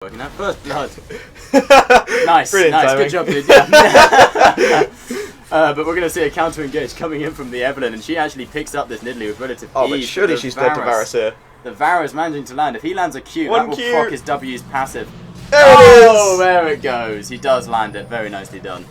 Working out first blood. Nice, Brilliant nice, timing. good job, dude. Yeah. But we're going to see a counter engage coming in from the Evelyn, and she actually picks up this Nidalee with relative Oh, but ease. surely she's dead to Varus here. The Varus managing to land. If he lands a Q, One that will Q. proc his W's passive. There it Oh, is! there it goes. He does land it. Very nicely done.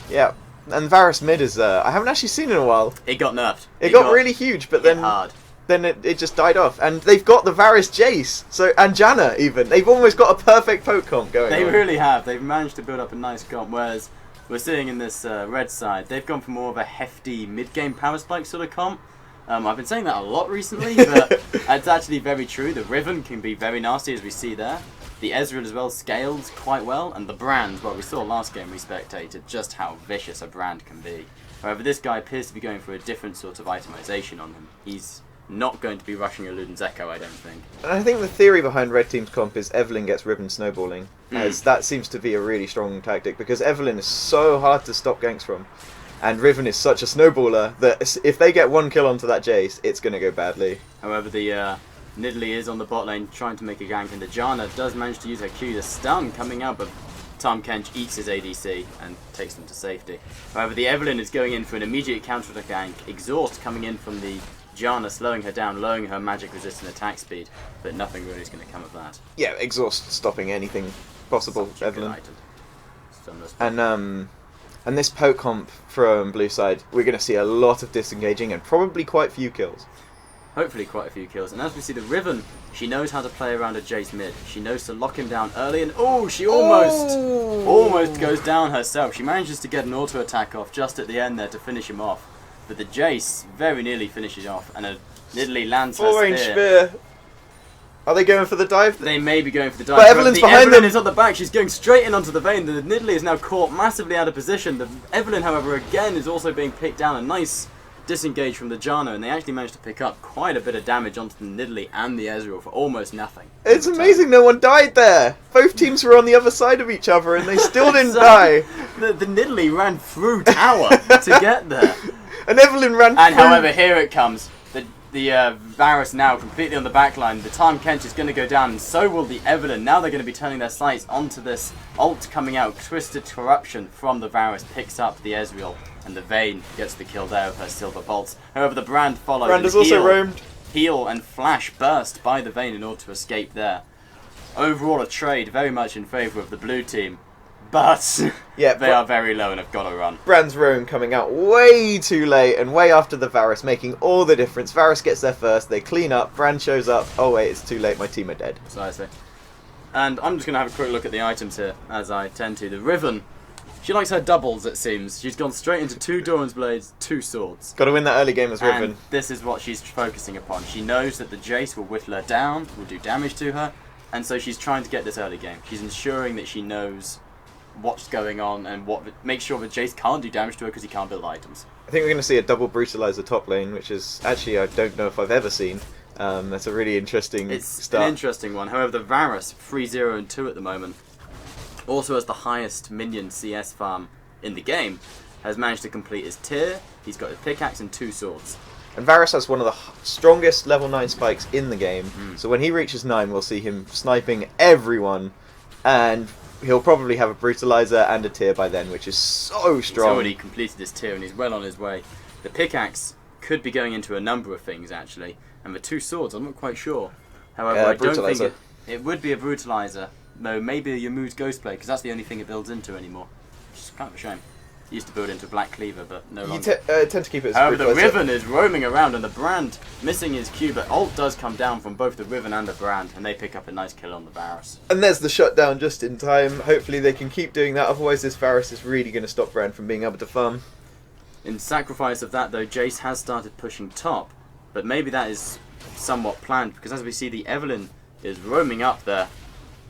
Yeah, and Varus mid is I haven't actually seen in a while. It got nerfed. It got really huge, but hit then hard. it just died off. And they've got the Varus Jace, and Janna even. They've almost got a perfect poke comp going They on. really have. They've managed to build up a nice comp, whereas we're seeing in this red side, they've gone for more of a hefty mid-game power spike sort of comp. I've been saying that a lot recently, but it's actually very true. The Riven can be very nasty, as we see there. The Ezreal as well scales quite well, and the Brand, well, we saw last game we spectated just how vicious a Brand can be. However, this guy appears to be going for a different sort of itemization on him. He's not going to be rushing a Luden's Echo, I don't think. And I think the theory behind Red Team's comp is Evelyn gets Riven snowballing, as that seems to be a really strong tactic, because Evelyn is so hard to stop ganks from. And Riven is such a snowballer that if they get one kill onto that Jace, it's going to go badly. However, the Nidalee is on the bot lane trying to make a gank, and the Janna does manage to use her Q. The stun coming out, but Tahm Kench eats his ADC and takes them to safety. However, the Evelyn is going in for an immediate counter attack gank. Exhaust coming in from the Janna, slowing her down, lowering her magic resistant attack speed, but nothing really is going to come of that. Yeah, exhaust stopping anything possible, Such a good Evelyn. item. Stunless. And this poke comp from blue side, we're going to see a lot of disengaging and probably quite few kills. Hopefully quite a few kills. And as we see the Riven, she knows how to play around a Jace mid. She knows to lock him down early, and oh, she almost goes down herself. She manages to get an auto attack off just at the end there to finish him off. But the Jace very nearly finishes off, and a Nidalee lands her Full range spear. spear. Are they going for the dive? They may be going for the dive. But Evelyn's behind Evelyn them. is on the back. She's going straight in onto the Vayne. The Nidalee is now caught massively out of position. The Evelyn, however, again is also being picked down. A nice disengage from the Janna, and they actually managed to pick up quite a bit of damage onto the Nidalee and the Ezreal for almost nothing. It's amazing no one died there. Both teams were on the other side of each other and they still didn't die. The Nidalee ran through tower to get there. And Evelyn ran And through. however, here it comes. The Varus now completely on the back line. The Tahm Kench is going to go down, and so will the Evelyn. Now they're going to be turning their sights onto this ult coming out. Twisted Corruption from the Varus picks up the Ezreal, and the Vayne gets the kill there with her silver bolts. However, the Brand follows. Brand has also roamed. Heal and flash burst by the Vayne in order to escape there. Overall, a trade very much in favour of the blue team, but Yeah, they are very low and have got to run. Brand's roam coming out way too late and way after the Varus, making all the difference. Varus gets there first, they clean up, Brand shows up. Oh wait, it's too late, my team are dead. Precisely. And I'm just going to have a quick look at the items here, as I tend to. The Riven, she likes her doubles, it seems. She's gone straight into 2 Doran's Blades, 2 swords. Got to win that early game as Riven. And this is what she's focusing upon. She knows that the Jace will whittle her down, will do damage to her, and so she's trying to get this early game. She's ensuring that she knows what's going on and make sure that Jace can't do damage to her because he can't build items. I think we're going to see a double brutalizer top lane, which is actually, I don't know if I've ever seen. That's a really interesting start. An interesting one. However, the Varus, 3-0 and 2 at the moment, also has the highest minion CS farm in the game, has managed to complete his tier. He's got his pickaxe and 2 swords. And Varus has one of the strongest level 9 spikes in the game, so when he reaches 9 we'll see him sniping everyone, and he'll probably have a brutalizer and a tier by then, which is so strong. He's already completed his tier and he's well on his way. The pickaxe could be going into a number of things actually, and the 2 swords I'm not quite sure. However, I don't think it would be a brutalizer. No, maybe a Ymu's Ghostblade, because that's the only thing it builds into anymore. Which is kind of a shame. It used to build into Black Cleaver, but no longer. You tend to keep it as However, the brutalizer. Riven is roaming around, and the Brand missing his Q, but ult does come down from both the Riven and the Brand, and they pick up a nice kill on the Varus. And there's the shutdown just in time. Hopefully they can keep doing that, otherwise this Varus is really going to stop Brand from being able to farm. In sacrifice of that, though, Jace has started pushing top, but maybe that is somewhat planned, because as we see, the Evelyn is roaming up there,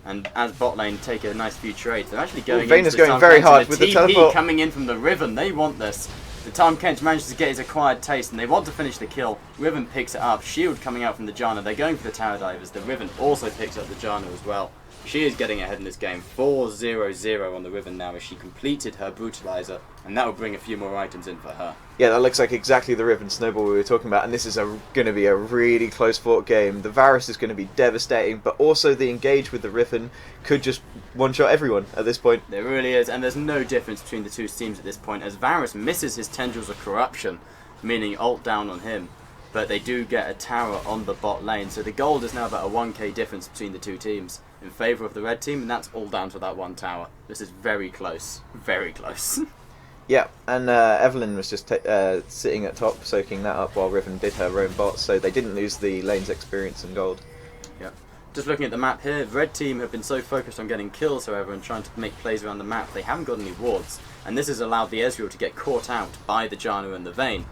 and as bot lane take a nice few trades, they're actually going Vayne into is the going Tahm very Kench, hard and with the the TP teleport. coming in from the Riven. They want this. The Tahm Kench manages to get his acquired taste, and they want to finish the kill. Riven picks it up. Shield coming out from the Janna. They're going for the tower divers. The Riven also picks up the Janna as well. She is getting ahead in this game. 4-0-0 on the Riven now as she completed her Brutalizer, and that will bring a few more items in for her. Yeah, that looks like exactly the Riven Snowball we were talking about, and this is going to be a really close fought game. The Varus is going to be devastating, but also the engage with the Riven could just one-shot everyone at this point. There really is, and there's no difference between the two teams at this point, as Varus misses his Tendrils of Corruption, meaning ult down on him, but they do get a tower on the bot lane, so the gold is now about a 1k difference between the two teams in favour of the red team, and that's all down to that one tower. This is very close. Very close. Yeah, and Evelyn was just sitting at top, soaking that up while Riven did her own bot, so they didn't lose the lane's experience and gold. Yeah. Just looking at the map here, the red team have been so focused on getting kills, however, and trying to make plays around the map, they haven't got any wards, and this has allowed the Ezreal to get caught out by the Janna and the Vayne.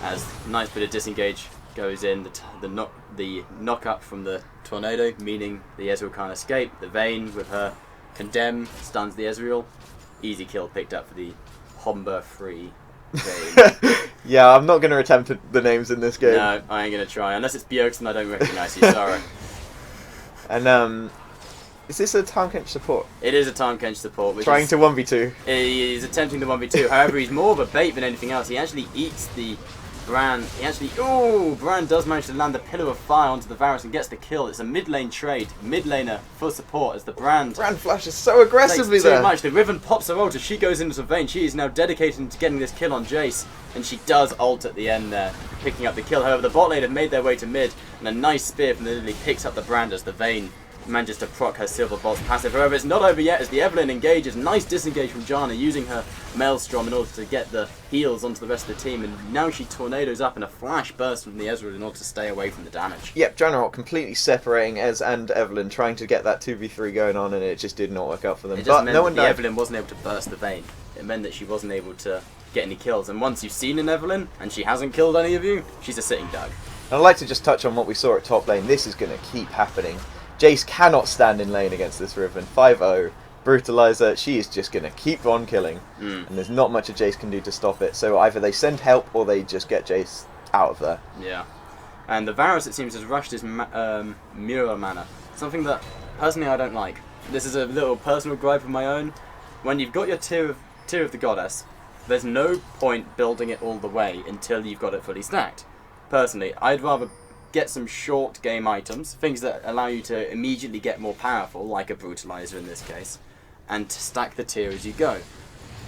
As a nice bit of disengage goes in, the knock up from the Tornado, meaning the Ezreal can't escape. The Vayne with her Condemn stuns the Ezreal. Easy kill picked up for the Homber free Vayne. Yeah, I'm not going to attempt the names in this game. No, I ain't going to try. Unless it's Bjergsen, I don't recognise you, sorry. And is this a Tahm Kench support? It is a Tahm Kench support. Which Trying to 1v2. He's attempting the 1v2. However, he's more of a bait than anything else. He actually eats the Bran. Bran does manage to land the Pillar of Fire onto the Varus and gets the kill. It's a mid lane trade. Mid laner for support as the Bran flashes so aggressively too there. much. The Riven pops her ult as she goes into the Vayne. She is now dedicated to getting this kill on Jace, and she does ult at the end there, picking up the kill. However, the bot lane have made their way to mid, and a nice spear from the Lily picks up the Brand as the Vayne manages to proc her Silver Bolt's passive. However, it's not over yet as the Evelyn engages. Nice disengage from Janna using her Maelstrom in order to get the heals onto the rest of the team, and now she tornadoes up in a flash burst from the Ezreal in order to stay away from the damage. Yep, Janna completely separating Ez and Evelyn, trying to get that 2v3 going on, and it just did not work out for them. It just but meant no one that the died. Evelyn wasn't able to burst the Vayne. It meant that she wasn't able to get any kills, and once you've seen an Evelyn and she hasn't killed any of you, she's a sitting duck. And I'd like to just touch on what we saw at top lane. This is going to keep happening. Jace cannot stand in lane against this Riven. 5-0, Brutalizer, she is just going to keep on killing. And there's not much a Jace can do to stop it. So either they send help or they just get Jace out of there. Yeah. And the Varus, it seems, has rushed his Mirror Mana. Something that, personally, I don't like. This is a little personal gripe of my own. When you've got your tier of the Goddess, there's no point building it all the way until you've got it fully stacked. Personally, I'd rather get some short game items, things that allow you to immediately get more powerful, like a Brutalizer in this case, and to stack the tier as you go.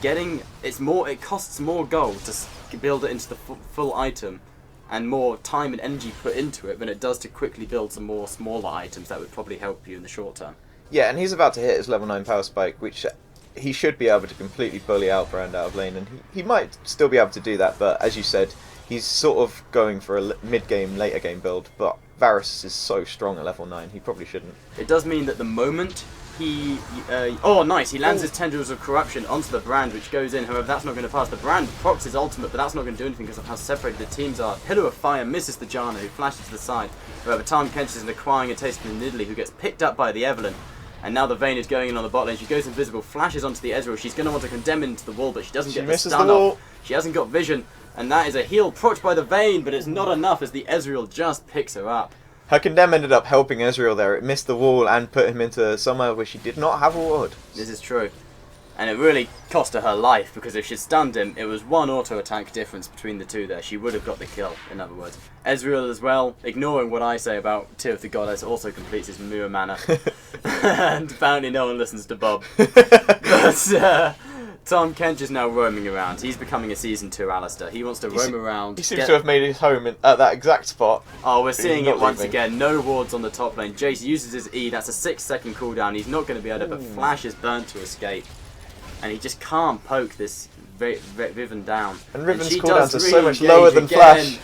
It costs more gold to build it into the full item, and more time and energy put into it than it does to quickly build some more smaller items that would probably help you in the short term. Yeah, and he's about to hit his level 9 power spike, which he should be able to completely bully out Brand out of lane, and he might still be able to do that, but as you said, he's sort of going for a mid-game, later game build, but Varus is so strong at level 9, he probably shouldn't. It does mean that the moment he... oh, nice! He lands his Tendrils of Corruption onto the Brand, which goes in. However, that's not going to pass. The Brand procs his ultimate, but that's not going to do anything because of how separated the teams are. Pillar of Fire misses the Janna, who flashes to the side. However, Tahm Kench is acquiring a taste from the Nidalee, who gets picked up by the Evelyn. And now the Vayne is going in on the bot lane. She goes invisible, flashes onto the Ezreal. She's going to want to condemn into the wall, but she doesn't get the stun off. She hasn't got vision. And that is a heal procced by the Vayne, but it's not enough as the Ezreal just picks her up. Her Condemn ended up helping Ezreal there. It missed the wall and put him into somewhere where she did not have a ward. This is true. And it really cost her life, because if she'd stunned him, it was one auto attack difference between the two there. She would have got the kill, in other words. Ezreal as well, ignoring what I say about Tear of the Goddess, also completes his Mirror Mana. And apparently no one listens to Bob. But Tahm Kench is now roaming around. He's becoming a Season 2 Alistair. He wants to roam around. He seems to have made his home at that exact spot. Oh, we're seeing it once again. No wards on the top lane. Jace uses his E. That's a 6-second cooldown. He's not going to be able to, but Flash is burnt to escape. And he just can't poke this Riven down. And Riven's cooldowns are so much lower than Flash.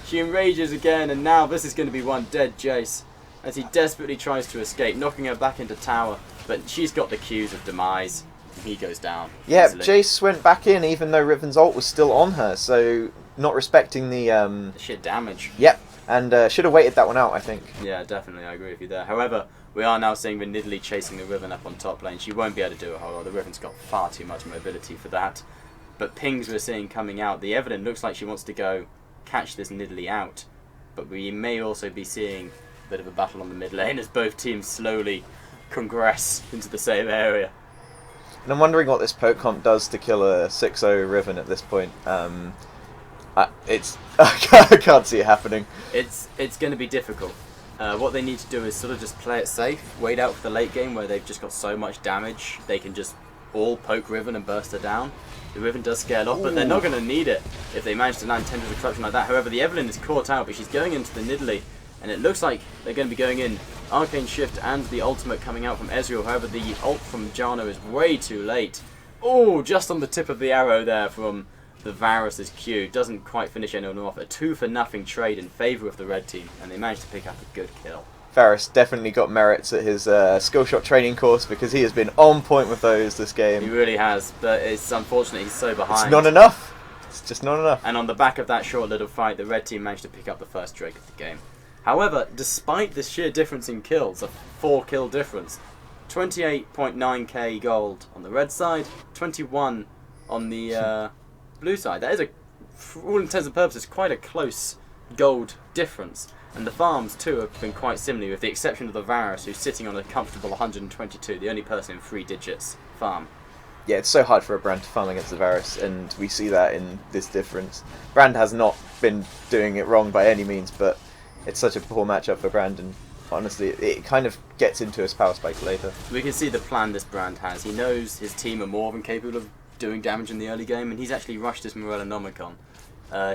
She enrages again, and now this is going to be one dead Jace as he desperately tries to escape, knocking her back into tower. But she's got the cues of demise. He goes down. Yeah, easily. Jace went back in even though Riven's ult was still on her, so not respecting the sheer damage. Yep, and should have waited that one out, I think. Yeah, definitely, I agree with you there. However, we are now seeing the Nidalee chasing the Riven up on top lane. She won't be able to do a whole lot. The Riven's got far too much mobility for that. But pings we're seeing coming out. The Evelyn looks like she wants to go catch this Nidalee out. But we may also be seeing a bit of a battle on the mid lane as both teams slowly congress into the same area. And I'm wondering what this poke comp does to kill a 6-0 Riven at this point. It's I can't see it happening. It's going to be difficult. What they need to do is sort of just play it safe, wait out for the late game where they've just got so much damage they can just all poke Riven and burst her down. The Riven does scale off, but they're not going to need it if they manage to land Tendrils of Corruption like that. However, the Evelynn is caught out, but she's going into the Nidalee, and it looks like they're going to be going in Arcane Shift and the ultimate coming out from Ezreal. However, the ult from Janna is way too late. Oh, just on the tip of the arrow there from the Varus' Q. Doesn't quite finish anyone off. A 2-for-0 trade in favour of the red team, and they managed to pick up a good kill. Varus definitely got merits at his skill shot training course because he has been on point with those this game. He really has, but it's unfortunate he's so behind. It's not enough. It's just not enough. And on the back of that short little fight, the red team managed to pick up the first Drake of the game. However, despite the sheer difference in kills, a 4-kill difference, 28.9k gold on the red side, 21 on the blue side. That is, for all intents and purposes, quite a close gold difference. And the farms too have been quite similar, with the exception of the Varus, who's sitting on a comfortable 122, the only person in 3 digits farm. Yeah, it's so hard for a Brand to farm against the Varus, and we see that in this difference. Brand has not been doing it wrong by any means, but it's such a poor matchup for Brand, and honestly, it kind of gets into his power spike later. We can see the plan this Brand has. He knows his team are more than capable of doing damage in the early game, and he's actually rushed his Morellonomicon.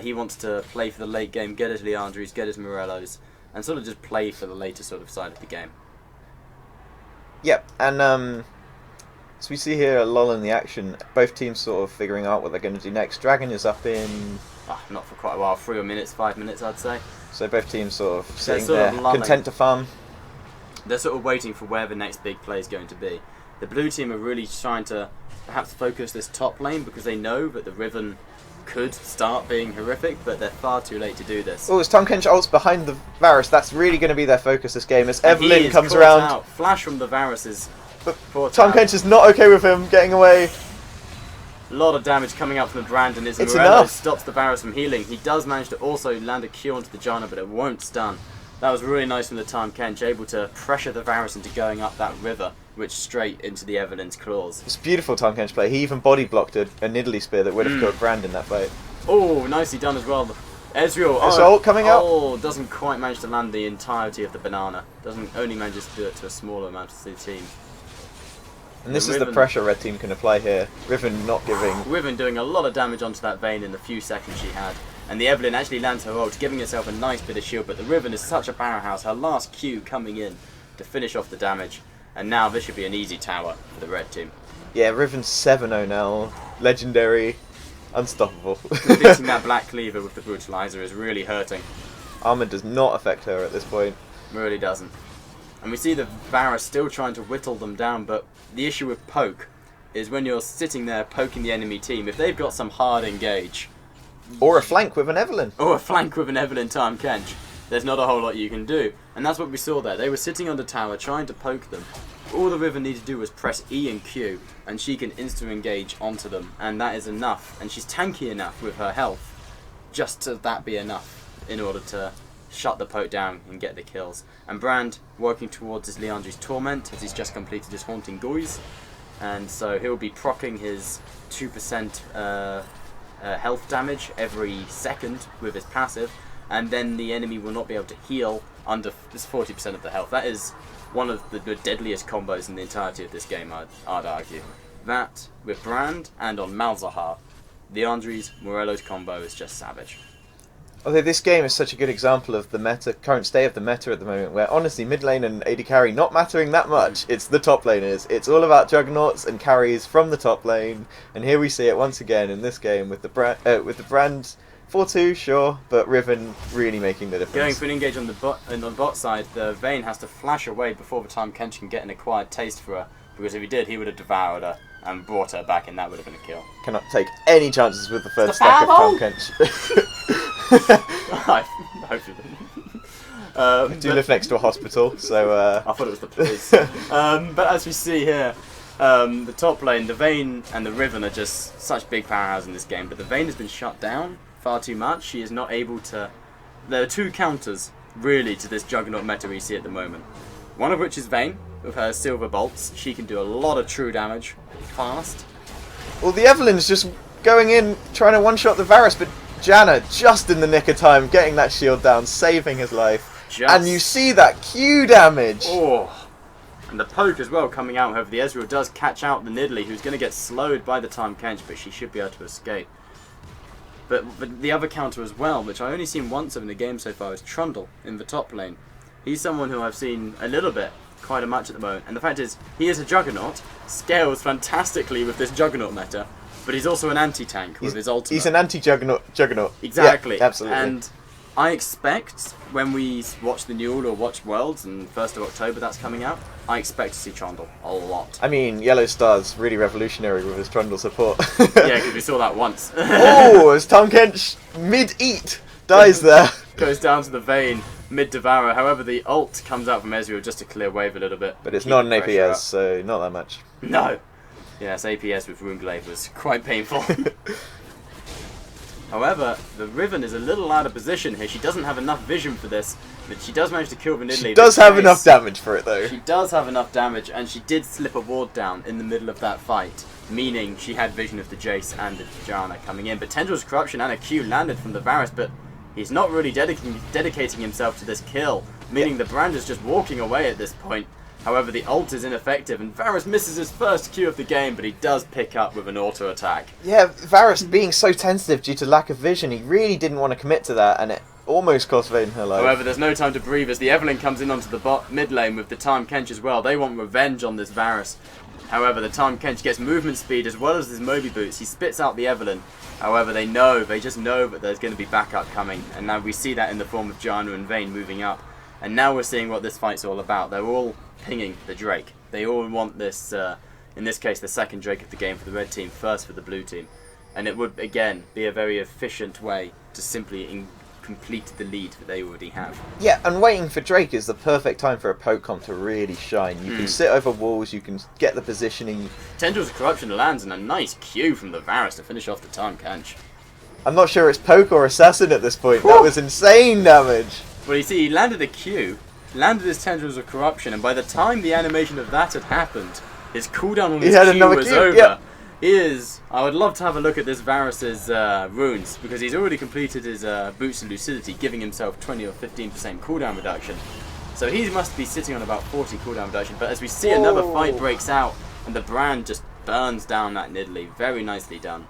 He wants to play for the late game, get his Liandry's, get his Morellos, and sort of just play for the later sort of side of the game. Yep, and so we see here a lull in the action. Both teams sort of figuring out what they're going to do next. Dragon is up in... not for quite a while, 3 minutes, 5 minutes I'd say. So both teams sort of sitting sort there, of content to farm. They're sort of waiting for where the next big play is going to be. The blue team are really trying to perhaps focus this top lane because they know that the Riven could start being horrific, but they're far too late to do this. Oh, it's Tahm Kench ults behind the Varus. That's really going to be their focus this game as And Evelynn comes around. Out. Flash from the Varus is... But Tahm Kench is not okay with him getting away. A lot of damage coming up from the Brand, and his It's Morello enough. stops the Varus from healing. He does manage to also land a Q onto the Janna, but it won't stun. That was really nice from the Tahm Kench, able to pressure the Varus into going up that river, which straight into the Evelynn's claws. It's beautiful Tahm Kench play. He even body blocked a Nidalee spear that would have killed Brand in that fight. Oh, nicely done as well. Ezreal, ult coming out. Oh, doesn't quite manage to land the entirety of the banana. Only manages to do it to a smaller amount of the team. And this is the pressure red team can apply here. Riven not giving. Riven doing a lot of damage onto that Vayne in the few seconds she had. And the Evelynn actually lands her ult, giving herself a nice bit of shield, but the Riven is such a powerhouse. Her last Q coming in to finish off the damage. And now this should be an easy tower for the red team. Yeah, Riven's 7-0 now. Legendary. Unstoppable. Beating that Black Cleaver with the Brutalizer is really hurting. Armor does not affect her at this point. Really doesn't. And we see the Varus still trying to whittle them down, but the issue with poke is when you're sitting there poking the enemy team, if they've got some hard engage... Or a flank with an Evelynn. Or a flank with an Evelynn Tahm Kench, there's not a whole lot you can do. And that's what we saw there. They were sitting on the tower trying to poke them. All the Riven needed to do was press E and Q, and she can instant engage onto them, and that is enough. And she's tanky enough with her health, just to that be enough in order to shut the poke down and get the kills. And Brand working towards his Liandry's Torment as he's just completed his Haunting Goys, and so he'll be proccing his 2% health damage every second with his passive, and then the enemy will not be able to heal under this 40% of the health. That is one of the deadliest combos in the entirety of this game, I'd argue. That, with Brand and on Malzahar, the Andres Morello's combo is just savage. Although this game is such a good example of the current state of the meta at the moment, where honestly mid lane and AD carry not mattering that much. It's the top laners. It's all about juggernauts and carries from the top lane, and here we see it once again in this game with the Brand 4-2, sure, but Riven really making the difference. Going for an engage on the bot side, the Vayne has to flash away before the time Kench can get an acquired taste for her, because if he did, he would have devoured her and brought her back, and that would have been a kill. Cannot take any chances with the first stack of Tahm Kench. I hope you didn't. I do live next to a hospital, so... I thought it was the police. But as we see here, the top lane, the Vayne and the Riven are just such big powerhouses in this game, but the Vayne has been shut down far too much. She is not able to... There are two counters, really, to this Juggernaut meta we see at the moment. One of which is Vayne, with her silver bolts. She can do a lot of true damage fast. Well, the Evelyn's just going in, trying to one-shot the Varus, but Janna, just in the nick of time, getting that shield down, saving his life. And you see that Q damage! Oh! And the poke as well coming out. However, the Ezreal does catch out the Nidalee, who's going to get slowed by the time Kench, but she should be able to escape. But the other counter as well, which I only seen once of in the game so far, is Trundle in the top lane. He's someone who I've seen a little bit, quite a much at the moment. And the fact is, he is a Juggernaut, scales fantastically with this Juggernaut meta, but he's also an anti-tank with his ultimate. He's an anti-Juggernaut. Exactly. Yeah, absolutely. And I expect when we watch the Newell or watch Worlds, and 1st of October that's coming out, I expect to see Trundle a lot. I mean, Yellow Star's really revolutionary with his Trundle support. Yeah, because we saw that once. Oh, as Tom Kench mid-eat dies there. Goes down to the Vayne, mid-Devour. However, the ult comes out from Ezreal just to clear wave a little bit. But it's not an APS, so not that much. No. Yes, APS with Runeglaive was quite painful. However, the Riven is a little out of position here. She doesn't have enough vision for this, but she does manage to kill the Nidalee. She does have enough damage for it, though. She does have enough damage, and she did slip a ward down in the middle of that fight, meaning she had vision of the Jace and the Janna coming in. But Tendrils Corruption and a Q landed from the Varus, but he's not really dedicating himself to this kill, meaning the Brand is just walking away at this point. However, the ult is ineffective, and Varus misses his first Q of the game, but he does pick up with an auto attack. Yeah, Varus being so tentative due to lack of vision, he really didn't want to commit to that, and it almost cost Vayne her life. However, there's no time to breathe as the Evelyn comes in onto the mid lane with the Tahm Kench as well. They want revenge on this Varus. However, the Tahm Kench gets movement speed as well as his Moby Boots. He spits out the Evelyn. However, they just know that there's going to be backup coming, and now we see that in the form of Janna and Vayne moving up. And now we're seeing what this fight's all about. They're all pinging the Drake. They all want this, in this case, the second Drake of the game for the red team, first for the blue team. And it would, again, be a very efficient way to simply complete the lead that they already have. Yeah, and waiting for Drake is the perfect time for a poke comp to really shine. You can sit over walls, you can get the positioning. Tendrils of Corruption lands and a nice Q from the Varus to finish off the Tahm Kench. I'm not sure it's poke or assassin at this point. That was insane damage. Well, you see, he landed a Q, landed his Tendrils of Corruption, and by the time the animation of that had happened, his cooldown on his Q was over. Yep. I would love to have a look at this Varus's runes, because he's already completed his Boots of Lucidity, giving himself 20 or 15% cooldown reduction. So he must be sitting on about 40 cooldown reduction, but as we see, another fight breaks out, and the Brand just burns down that Nidalee. Very nicely done.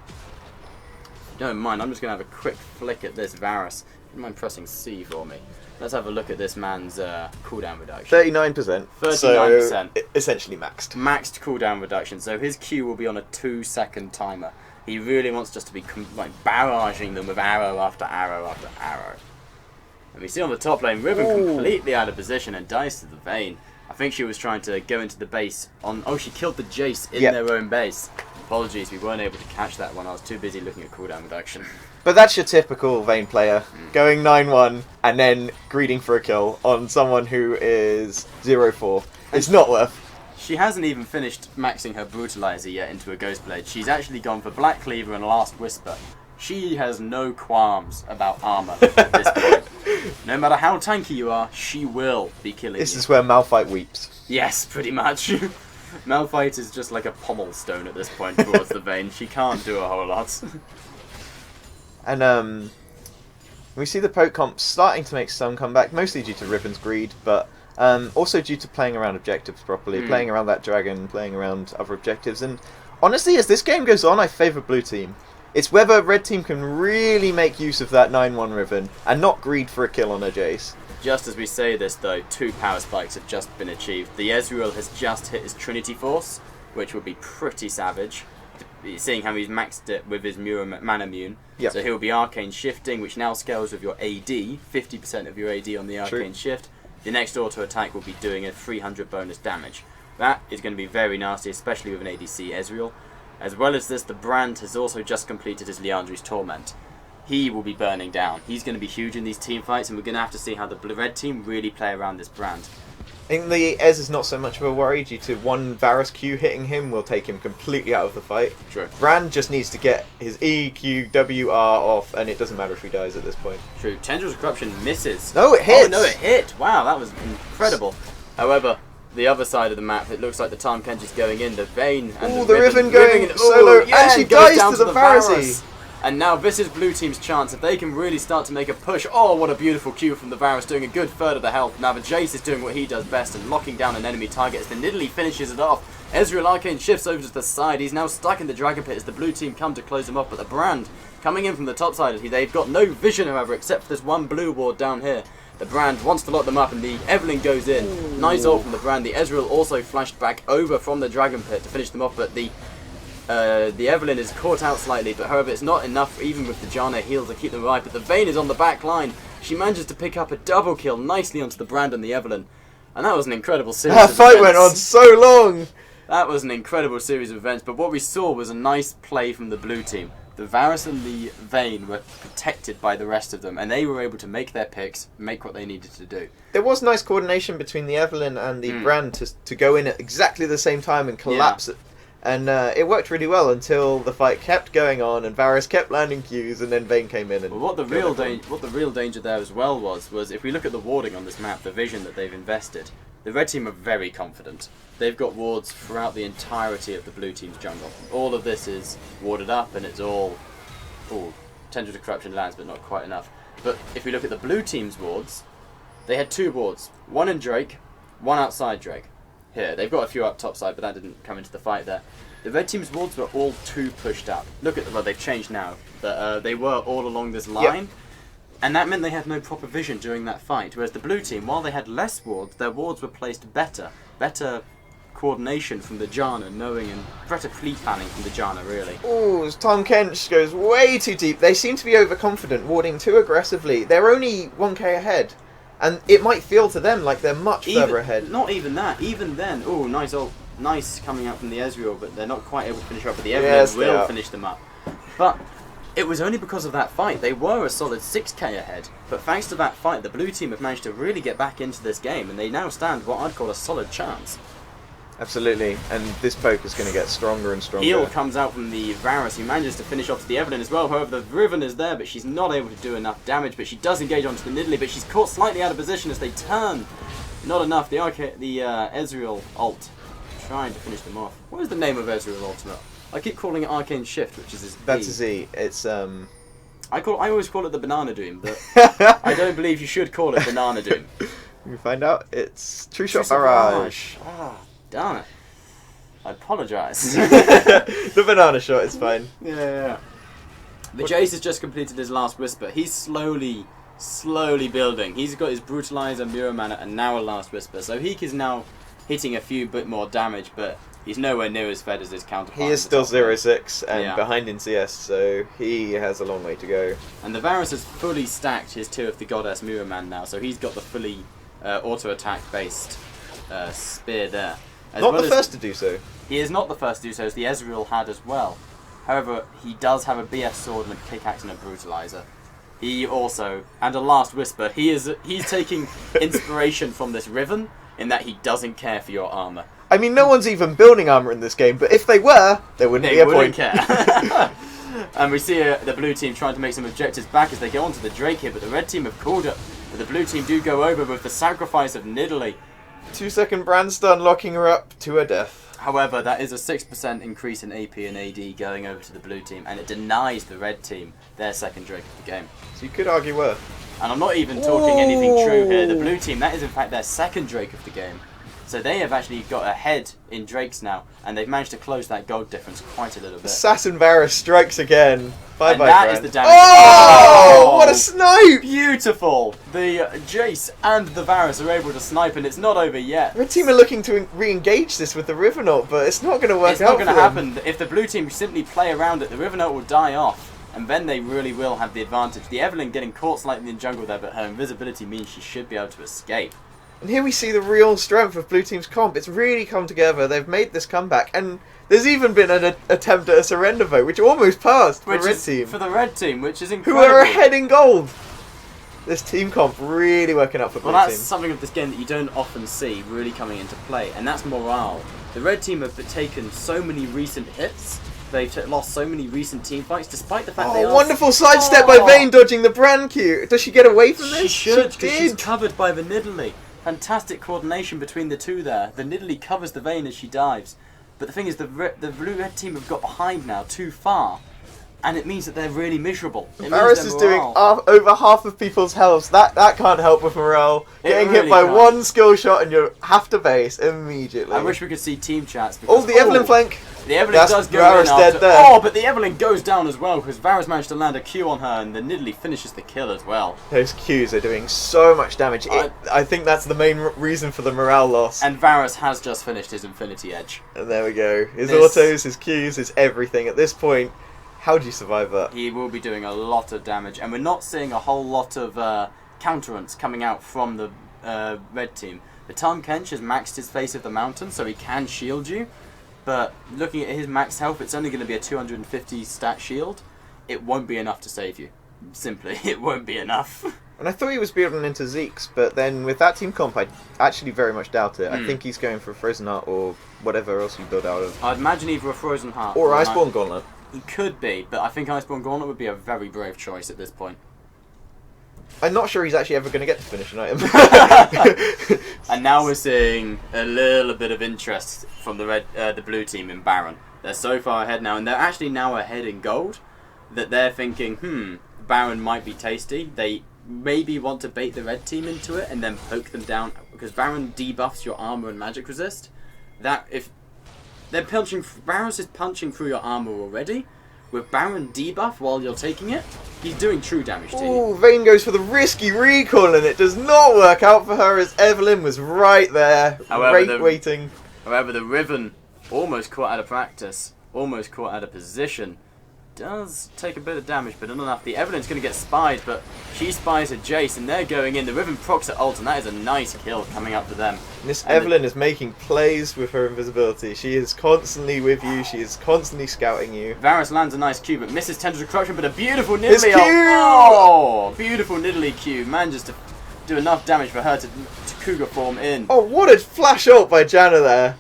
If you don't mind, I'm just going to have a quick flick at this Varus. Do you mind pressing C for me? Let's have a look at this man's cooldown reduction. 39%. 39%. So essentially maxed. Maxed cooldown reduction. So his Q will be on a 2-second timer. He really wants just to be like barraging them with arrow after arrow after arrow. And we see on the top lane, Riven completely out of position and dies to the Vayne. I think she was trying to go into the base on... Oh, she killed the Jace in their own base. Apologies, we weren't able to catch that one. I was too busy looking at cooldown reduction. But that's your typical Vayne player, going 9-1 and then greeting for a kill on someone who is 0-4. It's not worth. She hasn't even finished maxing her Brutalizer yet into a Ghost Blade. She's actually gone for Black Cleaver and Last Whisper. She has no qualms about armor at this point. No matter how tanky you are, she will be killing you. This is where Malphite weeps. Yes, pretty much. Malphite is just like a pommel stone at this point towards the Vayne. She can't do a whole lot. And we see the poke comps starting to make some comeback, mostly due to Riven's greed, but also due to playing around objectives properly, playing around that dragon, playing around other objectives. And honestly, as this game goes on, I favour blue team. It's whether red team can really make use of that 9-1 Riven and not greed for a kill on a Jace. Just as we say this, though, 2 power spikes have just been achieved. The Ezreal has just hit his Trinity Force, which would be pretty savage, seeing how he's maxed it with his Mana Mune. Yep. So he'll be Arcane Shifting, which now scales with your AD, 50% of your AD on the Arcane Shift. The next auto attack will be doing a 300 bonus damage. That is going to be very nasty, especially with an ADC Ezreal. As well as this, the Brand has also just completed his Liandry's Torment. He will be burning down. He's going to be huge in these team fights, and we're going to have to see how the red team really play around this Brand. I think the Ez is not so much of a worry due to one Varus Q hitting him will take him completely out of the fight. True. Brand just needs to get his E, Q, W, R off, and it doesn't matter if he dies at this point. True. Tendrils of Corruption misses. No, it hits! Oh, no, it hit! Wow, that was incredible. However, the other side of the map, it looks like the Tahm Kench is going in. The Vayne and the Riven going solo, and she dies to the Varus. And now this is blue team's chance. If they can really start to make a push. Oh, what a beautiful Q from the Varus, doing a good third of the health. Now the Jace is doing what he does best and locking down an enemy target as the Nidalee finishes it off. Ezreal Arcane shifts over to the side. He's now stuck in the Dragon Pit as the blue team come to close him off. But the Brand coming in from the top side. They've got no vision, however, except for this one blue ward down here. The Brand wants to lock them up, and the Evelynn goes in. Ooh. Nice ult from the Brand. The Ezreal also flashed back over from the Dragon Pit to finish them off, but the Evelynn is caught out slightly, but however it's not enough even with the Janna heal to keep them alive. But the Vayne is on the back line. She manages to pick up a double kill nicely onto the Brand and the Evelynn. And that was an incredible series of events. That fight went on so long! That was an incredible series of events, but what we saw was a nice play from the blue team. The Varus and the Vayne were protected by the rest of them, and they were able to make their picks, make what they needed to do. There was nice coordination between the Evelynn and the Brand to go in at exactly the same time and collapse it. And it worked really well until the fight kept going on and Varus kept landing Qs, and then Vayne came in. And what the real danger there as well was if we look at the warding on this map, the vision that they've invested, the red team are very confident. They've got wards throughout the entirety of the blue team's jungle. All of this is warded up, and it's all potential to corruption lands, but not quite enough. But if we look at the blue team's wards, they had 2 wards, one in Drake, one outside Drake. Here, they've got a few up top side, but that didn't come into the fight there. The red team's wards were all 2 pushed up. Look at well, they've changed now, but they were all along this line, and that meant they had no proper vision during that fight. Whereas the blue team, while they had less wards, their wards were placed better coordination from the Janna, knowing, and better fleet planning from the Janna, really. Oh, Tahm Kench goes way too deep. They seem to be overconfident, warding too aggressively. They're only 1k ahead. And it might feel to them like they're much further ahead. Not even that. Even then, nice coming out from the Ezreal, but they're not quite able to finish up. But the Evelynn will finish them up. But it was only because of that fight. They were a solid 6k ahead. But thanks to that fight, the blue team have managed to really get back into this game, and they now stand what I'd call a solid chance. Absolutely, and this poke is going to get stronger and stronger. Heal comes out from the Varus, who manages to finish off the Evelynn as well. However, the Riven is there, but she's not able to do enough damage. But she does engage onto the Nidalee, but she's caught slightly out of position as they turn. Not enough. The Ezreal ult, trying to finish them off. What is the name of Ezreal ultimate? I keep calling it Arcane Shift, which is his That's his E. It's I always call it the Banana Doom, but I don't believe you should call it Banana Doom. We find out it's True Shot Barrage. Ah, darn it. I apologise. The banana shot is fine. Yeah. The Jace has just completed his last Whisper. He's slowly building. He's got his Brutalizer, Mirror Mana, and now a last Whisper. So he is now hitting a few bit more damage, but he's nowhere near as fed as his counterpart. He is still 0-6 and behind in CS, so he has a long way to go. And the Varus has fully stacked his Tear of the Goddess Mirror Man now, so he's got the fully auto-attack based spear there. Not the first to do so. He is not the first to do so, as the Ezreal had as well. However, he does have a BF sword and a pickaxe and a Brutalizer. He also, and a last Whisper, he's taking inspiration from this Riven, in that he doesn't care for your armour. I mean, no one's even building armour in this game, but if they were, there wouldn't be a point. Care. And we see the blue team trying to make some objectives back as they go onto the Drake here, but the red team have called it. But the blue team do go over with the sacrifice of Nidalee. 2-second brand stun, locking her up to her death. However, that is a 6% increase in AP and AD going over to the blue team, and it denies the red team their second Drake of the game. So you could argue worse. And I'm not even talking anything true here. The blue team, that is in fact their second Drake of the game. So they have actually got ahead in Drakes now, and they've managed to close that gold difference quite a little bit. Assassin Varus strikes again. Bye bye, that is the damage. Oh! What a snipe! Beautiful! The Jace and the Varus are able to snipe, and it's not over yet. Red team are looking to re-engage this with the Riven ult, but it's not going to work out. It's not going to happen. If the blue team simply play around it, the Riven ult will die off, and then they really will have the advantage. The Evelynn getting caught slightly in jungle there, but her invisibility means she should be able to escape. And here we see the real strength of Blue Team's comp. It's really come together. They've made this comeback. And there's even been an attempt at a surrender vote, which almost passed for the red team. For the red team, which is incredible. Who are ahead in gold. This team comp really working up for Blue Team. Well, that's something of this game that you don't often see really coming into play, and that's morale. The red team have taken so many recent hits. They've lost so many recent team fights, despite the fact they are... wonderful sidestep by Vayne, dodging the brand Q. Does she get away from this? She should, because she's covered by the Nidalee. Fantastic coordination between the two there. The Nidalee covers the Vayne as she dives. But the thing is, the blue-red team have got behind now too far. And it means that they're really miserable. Varus is doing over half of people's health. That can't help with morale. Getting really hit by can't. one skill shot and you have to base immediately. I wish we could see team chats. Oh, the Evelyn flank. The Evelyn does go Varus in dead after. there. Oh, but the Evelyn goes down as well because Varus managed to land a Q on her, and the Nidalee finishes the kill as well. Those Qs are doing so much damage. I think that's the main reason for the morale loss. And Varus has just finished his Infinity Edge. And there we go. His autos, his Qs, his everything. At this point, how do you survive that? He will be doing a lot of damage, and we're not seeing a whole lot of counterance coming out from the red team. The Tahm Kench has maxed his Face of the Mountain, so he can shield you. But looking at his max health, it's only going to be a 250 stat shield. It won't be enough to save you. Simply, it won't be enough. And I thought he was building into Zeke's, but then with that team comp, I actually very much doubt it. I think he's going for Frozen Heart or whatever else you build out of. I'd imagine either a Frozen Heart or Iceborne Gauntlet. He could be, but I think Iceborne Gauntlet would be a very brave choice at this point. I'm not sure he's actually ever going to get to finish an item. And now we're seeing a little bit of interest from the blue team in Baron. They're so far ahead now, and they're actually now ahead in gold, that they're thinking, Baron might be tasty. They maybe want to bait the red team into it and then poke them down, because Baron debuffs your armor and magic resist. That if they're punching, Varus is punching through your armor already. With Baron debuff while you're taking it, he's doing true damage to you. Ooh, Vayne goes for the risky recall and it does not work out for her as Evelyn was right there, waiting. However, the Riven, almost caught out of practice, almost caught out of position, does take a bit of damage, but not enough. The Evelyn's going to get spied, but she spies a Jace, and they're going in. The Riven procs at ult, and that is a nice kill coming up for them. Miss Evelyn is making plays with her invisibility. She is constantly with you. She is constantly scouting you. Varus lands a nice Q, but misses Tendril Corruption, but a beautiful Nidalee. Oh, beautiful Nidalee Q. Manages to do enough damage for her to Cougar form in. Oh, what a flash ult by Janna there.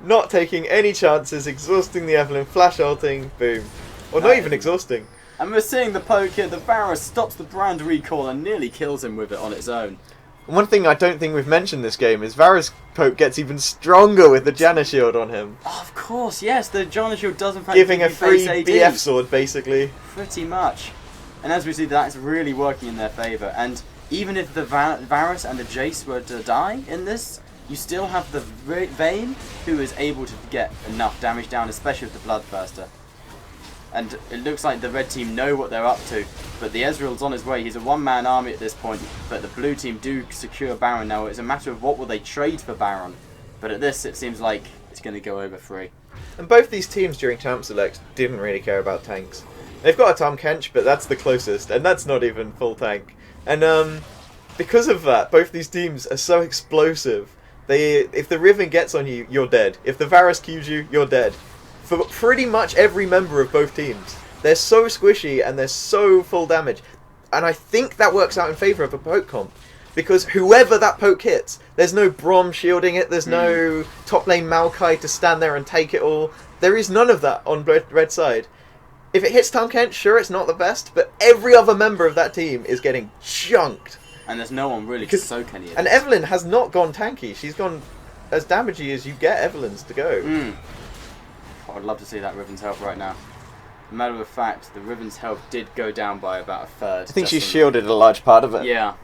Not taking any chances, exhausting the Evelyn, flash ulting, boom. Or not even exhausting. And we're seeing the poke here. The Varus stops the brand recall and nearly kills him with it on its own. And one thing I don't think we've mentioned this game is Varus poke gets even stronger with the Janna shield on him. Oh, of course, yes. The Janna shield does in fact giving a free AD. BF sword, basically. Pretty much. And as we see, that's really working in their favour. And even if the Varus and the Jace were to die in this, you still have the Vayne, who is able to get enough damage down, especially with the Bloodthirster. And it looks like the red team know what they're up to, but the Ezreal's on his way. He's a one-man army at this point, but the blue team do secure Baron now. It's a matter of what will they trade for Baron, but at this it seems like it's going to go over free. And both these teams during Tahm Select didn't really care about tanks. They've got a Tahm Kench, but that's the closest, and that's not even full tank. And because of that, both these teams are so explosive. If the Riven gets on you, you're dead. If the Varus Qs you, you're dead. For pretty much every member of both teams. They're so squishy and they're so full damage. And I think that works out in favour of a poke comp. Because whoever that poke hits, there's no Brom shielding it, there's no top lane Maokai to stand there and take it all. There is none of that on red side. If it hits Tahm Kench, sure, it's not the best, but every other member of that team is getting chunked. And there's no one really to soak any of it. And Evelyn has not gone tanky. She's gone as damagey as you get Evelyn's to go. I would love to see that Riven's health right now. Matter of fact, the Riven's health did go down by about a third. I think she shielded a large part of it. Yeah.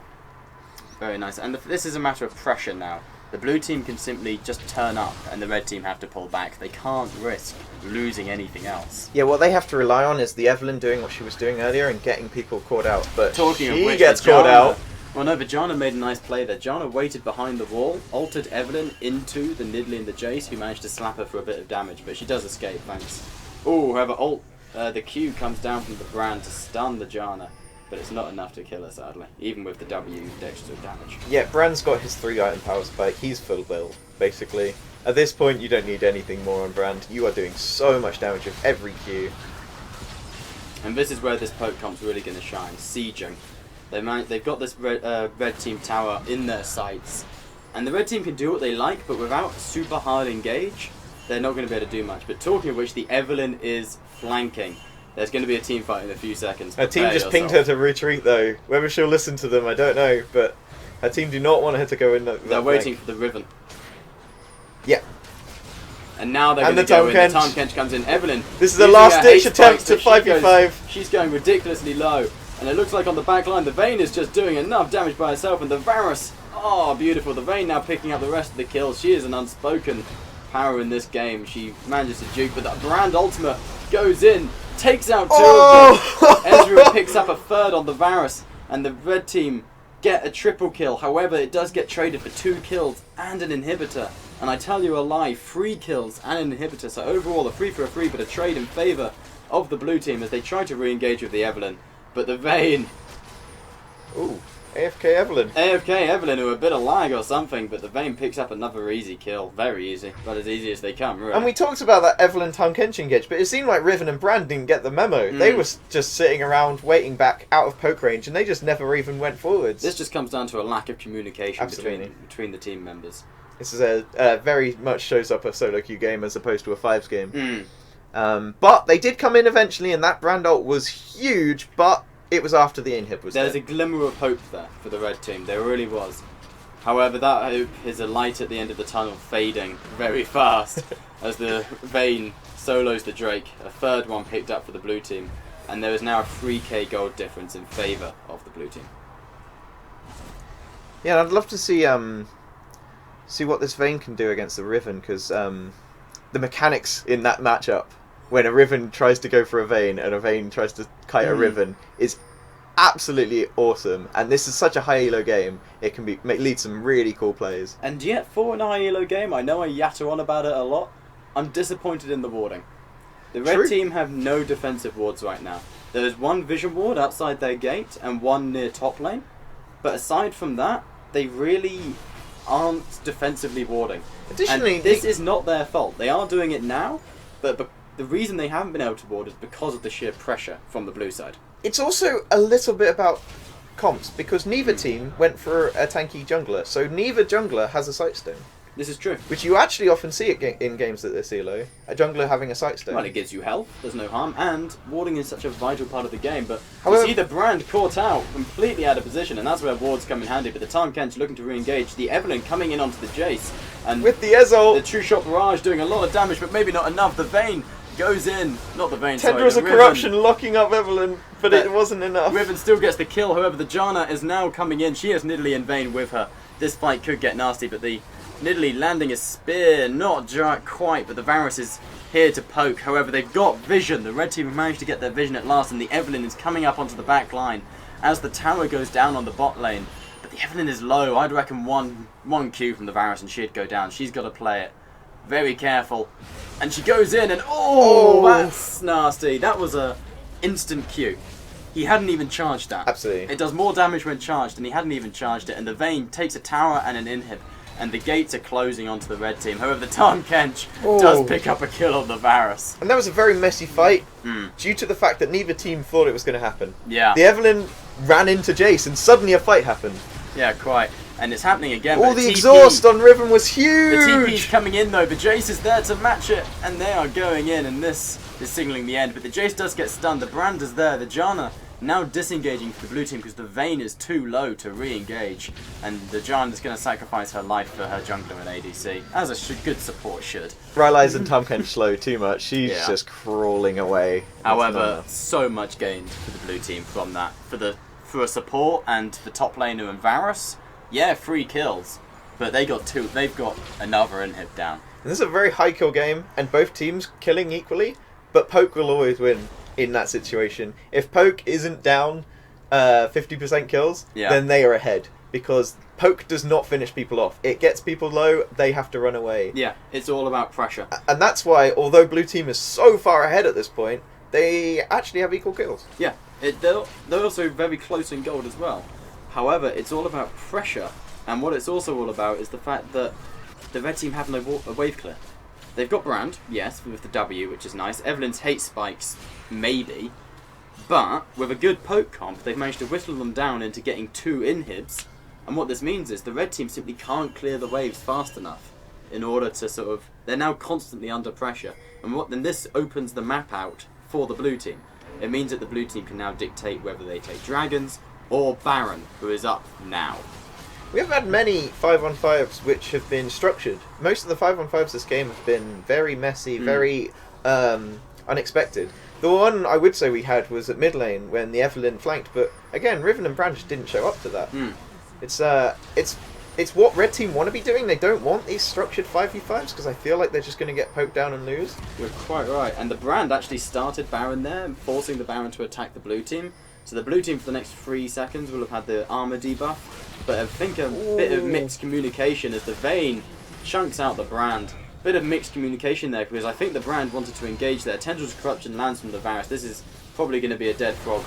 Very nice. And this is a matter of pressure now. The blue team can simply just turn up and the red team have to pull back. They can't risk losing anything else. Yeah, what they have to rely on is the Evelyn doing what she was doing earlier and getting people caught out. But Talking of she which, gets caught out. Well, no, but Janna made a nice play there. Janna waited behind the wall, altered Evelyn into the Nidalee and the Jace, who managed to slap her for a bit of damage, but she does escape, thanks. Oh, however, the Q comes down from the brand to stun the Janna, but it's not enough to kill her, sadly, even with the W extra damage. Yeah, Brand's got his 3-item power spike. He's full build, basically. At this point, you don't need anything more on Brand. You are doing so much damage with every Q. And this is where this poke comp's really going to shine, sieging. They've got this red team tower in their sights, and the red team can do what they like, but without super hard engage, they're not going to be able to do much. But talking of which, the Evelyn is flanking. There's going to be a team fight in a few seconds. Her team just pinged her to retreat, though. Whether she'll listen to them, I don't know, but Her team do not want her to go in. They're waiting for the Riven. Yeah. And now they're going to go in. The Tahm Kench comes in. Evelyn. This is a last-ditch attempt to 5v5. She's going ridiculously low. And it looks like on the back line, the Vayne is just doing enough damage by herself. And the Varus, oh, beautiful. The Vayne now picking up the rest of the kills. She is an unspoken power in this game. She manages to juke, but that Brand ultimate goes in, takes out two of them. Ezreal picks up a third on the Varus. And the red team get a triple kill. However, it does get traded for 2 kills and an inhibitor. And I tell you a lie, 3 kills and an inhibitor. So overall, a 3 for a 3, but a trade in favour of the blue team as they try to re-engage with the Evelyn. But the Vayne... Ooh, AFK Evelyn. AFK Evelyn, who a bit of lag or something, but the Vayne picks up another easy kill. Very easy, but as easy as they come, really. And we talked about that Evelyn Tahm Kench engage, but it seemed like Riven and Brand didn't get the memo. They were just sitting around, waiting back, out of poke range, and they just never even went forwards. This just comes down to a lack of communication between the team members. This is a very much shows up a solo queue game as opposed to a 5s game. But they did come in eventually, and that Brand ult was huge, but it was after the inhib was There's dead. a glimmer of hope there for the red team. There really was. However, that hope is a light at the end of the tunnel fading very fast as the Vayne solos the Drake. A third one picked up for the blue team. And there is now a 3k gold difference in favour of the blue team. Yeah, I'd love to see what this Vayne can do against the Riven, because the mechanics in that matchup, when a Riven tries to go for a Vayne and a Vayne tries to kite a Riven, is absolutely awesome. And this is such a high elo game, it can lead some really cool plays. And yet, for an high elo game, I know I yatter on about it a lot, I'm disappointed in the warding. The red team have no defensive wards right now. There is one vision ward outside their gate and one near top lane. But aside from that, they really aren't defensively warding. Additionally, and this is not their fault. They are doing it now, but the reason they haven't been able to ward is because of the sheer pressure from the blue side. It's also a little bit about comps, because neither team went for a tanky jungler, so neither jungler has a sightstone. This is true. Which you actually often see in games that they're elo, a jungler having a sightstone. Well, it gives you health, there's no harm, and warding is such a vital part of the game, but however, you see the Brand caught out, completely out of position, and that's where wards come in handy, but the Tahm Kench looking to re-engage, the Evelyn coming in onto the Jace, and with the Ezreal, the True Shot Barrage doing a lot of damage, but maybe not enough. The Vayne goes in, not the Vayne, Tendrils of Corruption locking up Evelyn, but it wasn't enough. Riven still gets the kill, however the Janna is now coming in, she has Nidalee and Vayne with her. This fight could get nasty, but the Nidalee landing a spear, not quite, but the Varus is here to poke. However, they've got vision. The red team have managed to get their vision at last, and the Evelyn is coming up onto the back line as the tower goes down on the bot lane. But the Evelyn is low. I'd reckon one Q from the Varus and she'd go down. She's got to play it very careful. And she goes in and that's nasty. That was a instant Q. He hadn't even charged that. Absolutely. It does more damage when charged, and he hadn't even charged it. And the Vayne takes a tower and an inhib. And the gates are closing onto the red team. However, the Tahm Kench does pick up a kill on the Varus. And that was a very messy fight, due to the fact that neither team thought it was going to happen. Yeah. The Evelyn ran into Jace, and suddenly a fight happened. Yeah, quite. And it's happening again. All the exhaust on Riven was huge! The TP's coming in though, the Jace is there to match it, and they are going in, and this is signalling the end. But the Jace does get stunned, the Brand is there, the Janna now disengaging for the blue team because the Vayne is too low to re-engage, and the Janna is going to sacrifice her life for her jungler and ADC, as a good support should. Rylai's and Tahm Kench slow too much, she's just crawling away. However, so much gained for the blue team from that. For a support and the top laner and Varus, yeah, 3 kills, but they've got another inhib down. And this is a very high kill game, and both teams killing equally, but Poke will always win in that situation. If Poke isn't down 50% kills, then they are ahead, because Poke does not finish people off. It gets people low, they have to run away. Yeah, it's all about pressure. And that's why, although blue team is so far ahead at this point, they actually have equal kills. Yeah, they're also very close in gold as well. However, it's all about pressure, and what it's also all about is the fact that the red team have no wave clear. They've got Brand, yes, with the W, which is nice. Evelyn's hate spikes, maybe. But with a good poke comp, they've managed to whittle them down into getting 2 inhibs. And what this means is the red team simply can't clear the waves fast enough in order to they're now constantly under pressure. And then this opens the map out for the blue team. It means that the blue team can now dictate whether they take dragons or Baron, who is up now. We haven't had many 5-on-5s which have been structured. Most of the 5-on-5s this game have been very messy, very unexpected. The one I would say we had was at mid lane when the Evelyn flanked, but again, Riven and Brand just didn't show up to that. It's what Red Team want to be doing. They don't want these structured 5v5s because I feel like they're just going to get poked down and lose. You're quite right. And the Brand actually started Baron there, forcing the Baron to attack the blue team. So the blue team for the next 3 seconds will have had the armor debuff. But I think a bit of mixed communication as the Vayne chunks out the Brand. Bit of mixed communication there because I think the Brand wanted to engage there. Tendrils of Corruption lands from the Varus. This is probably going to be a dead frog.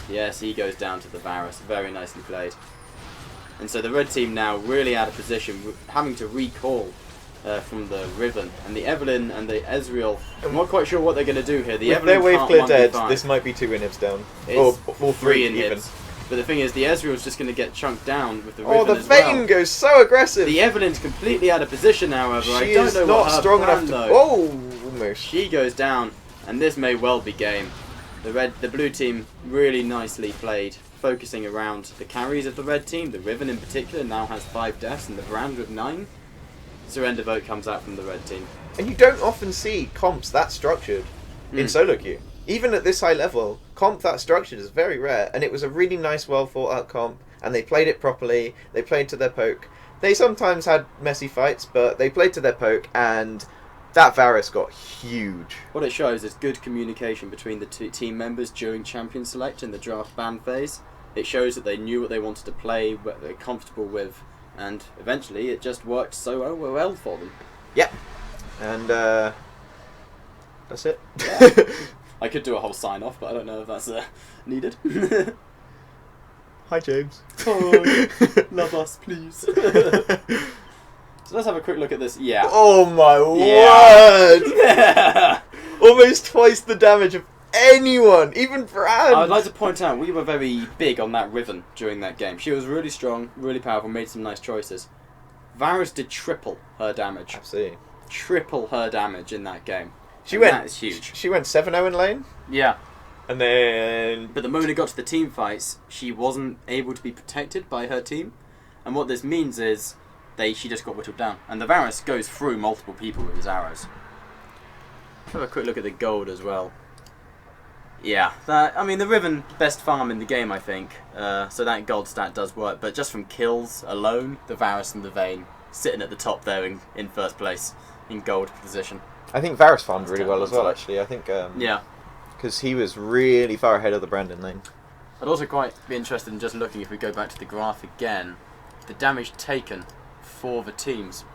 Yes, he goes down to the Varus. Very nicely played. And so the red team now really out of position, having to recall from the Riven. And the Evelyn and the Ezreal, I'm not quite sure what they're going to do here. The With Evelyn their wave clear dead, 1v5. this might be 2 inhibs down. It's or 3 inhibs. even. But the thing is, the Ezreal's just going to get chunked down with the Riven Oh, the as well. Vayne goes so aggressive! The Evelyn's completely out of position, however. She I don't is know not what her strong plan, enough to... though. Oh, almost. She goes down, and this may well be game. The blue team really nicely played, focusing around the carries of the red team. The Riven in particular now has 5 deaths, and the Brand with 9. Surrender vote comes out from the red team. And you don't often see comps that structured in solo queue. Even at this high level, comp that structured is very rare, and it was a really nice, well thought out comp, and they played it properly, they played to their poke. They sometimes had messy fights, but they played to their poke, and that Varus got huge. What it shows is good communication between the two team members during champion select in the draft ban phase. It shows that they knew what they wanted to play, what they're comfortable with, and eventually it just worked so well for them. Yep. And that's it. Yeah. I could do a whole sign off, but I don't know if that's needed. Hi, James. Oh, love us, please. So let's have a quick look at this. Yeah. Oh my word! Yeah. Almost twice the damage of anyone, even Brand. I would like to point out we were very big on that Riven during that game. She was really strong, really powerful, made some nice choices. Varus did triple her damage. Absolutely. Triple her damage in that game. That's huge. She went 7-0 in lane. Yeah. And then... But the moment it got to the team fights, she wasn't able to be protected by her team. And what this means is she just got whittled down. And the Varus goes through multiple people with his arrows. Have a quick look at the gold as well. Yeah, the Riven best farm in the game, I think. So that gold stat does work. But just from kills alone, the Varus and the Vayne sitting at the top there in first place in gold position. I think Varus farmed really well as well, actually. I think... yeah. Because he was really far ahead of the Brandon lane. I'd also quite be interested in just looking, if we go back to the graph again, the damage taken for the teams.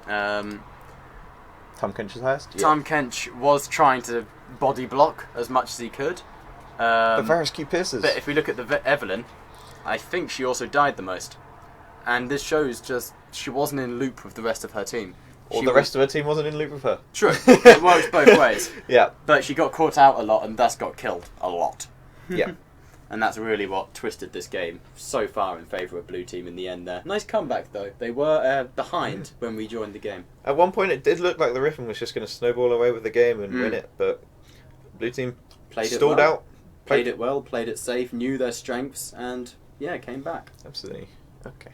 Tom Kench's highest? Yeah. Tom Kench was trying to body block as much as he could. But Varus Q pierces. But if we look at the Evelyn, I think she also died the most. And this shows just she wasn't in loop with the rest of her team. Or the rest of her team wasn't in loop with her. True. It works both ways. Yeah. But she got caught out a lot and thus got killed a lot. Yeah. And that's really what twisted this game so far in favour of blue team in the end there. Nice comeback though. They were behind when we joined the game. At one point it did look like the Riven was just going to snowball away with the game and win it, but blue team stalled out. Played it well, played it safe, knew their strengths, and yeah, came back. Absolutely. Okay.